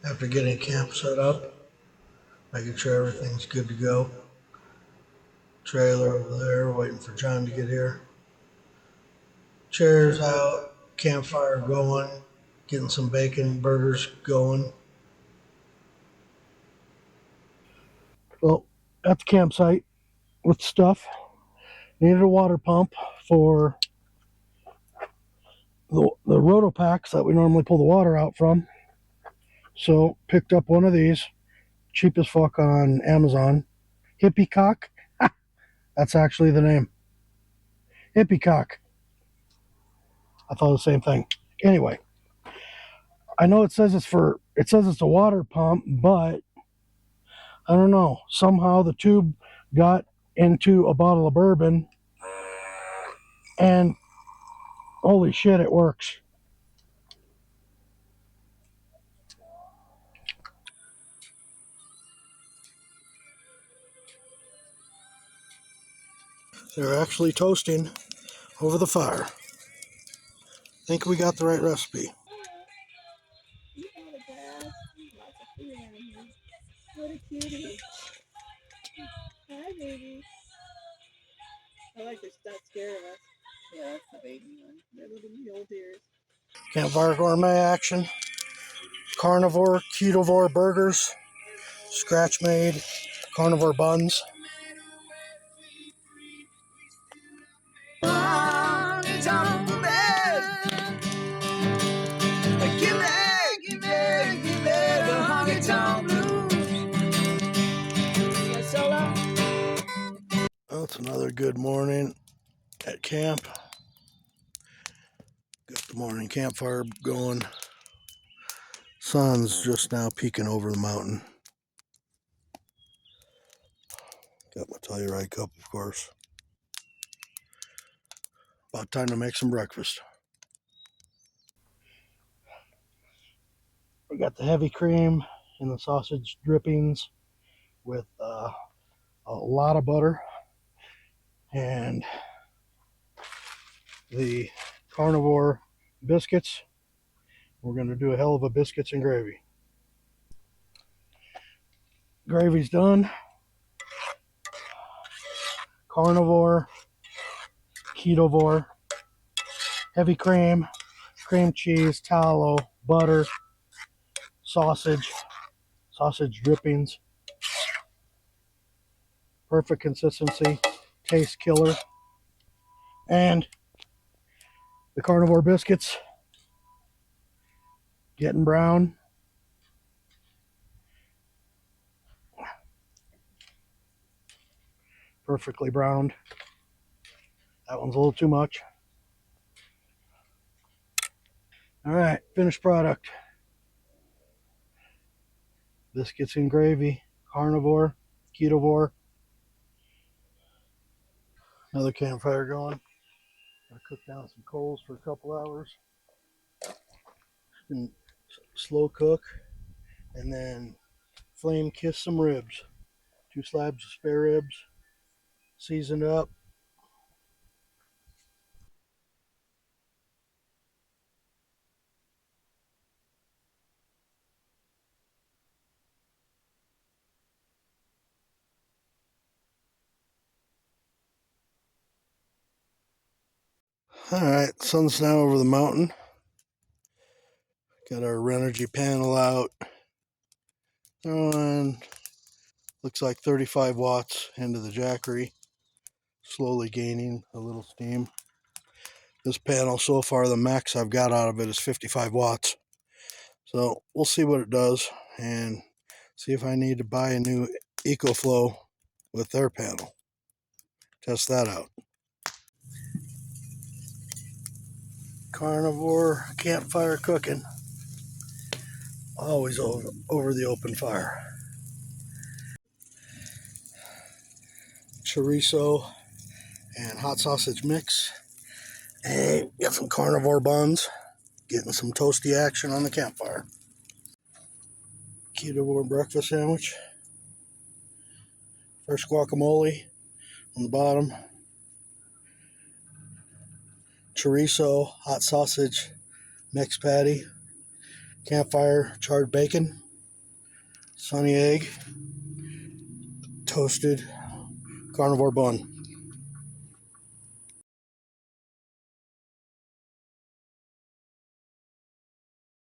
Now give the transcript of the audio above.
After getting camp set up, making sure everything's good to go. Trailer over there, waiting for John to get here. Chairs out, campfire going, getting some bacon burgers going. Well, at the campsite with stuff, needed a water pump for the roto packs that we normally pull the water out from. So picked up one of these, cheap as fuck on Amazon. Hippie Cock. That's actually the name. Hippie Cock. I thought the same thing. Anyway, I know it says it's a water pump, but I don't know. Somehow the tube got into a bottle of bourbon, and holy shit, it works. They're actually toasting over the fire. I think we got the right recipe. What a cutie. Hi, baby. I like they're not scared of us. Yeah, that's the baby one. They're little mule deers. Campfire gourmet action. Carnivore, Ketovore burgers. Scratch made carnivore buns. Well, it's another good morning at camp. Got the morning campfire going. Sun's just now peeking over the mountain. Got my Telluride cup, of course. About time to make some breakfast. We got the heavy cream and the sausage drippings with a lot of butter, and the carnivore biscuits. We're going to do a hell of a biscuits and gravy. Gravy's done. Carnivore, Ketovore, heavy cream, cream cheese, tallow, butter, sausage drippings. Perfect consistency, taste killer. And the carnivore biscuits getting brown. Perfectly browned. That one's a little too much. All right, finished product. Biscuits and gravy, carnivore, Ketovore. Another campfire going. I cooked down some coals for a couple hours. And slow cook, and then flame kiss some ribs. 2 slabs of spare ribs, seasoned up. Alright, sun's now over the mountain. Got our Renogy panel out. Throwing, looks like 35 watts into the Jackery. Slowly gaining a little steam. This panel, so far, the max I've got out of it is 55 watts. So we'll see what it does and see if I need to buy a new EcoFlow with their panel. Test that out. Carnivore campfire cooking. Always over the open fire. Chorizo and hot sausage mix. And got some carnivore buns. Getting some toasty action on the campfire. Ketovore breakfast sandwich. Fresh guacamole on the bottom. Chorizo, hot sausage mix patty. Campfire charred bacon. Sunny egg, toasted carnivore bun.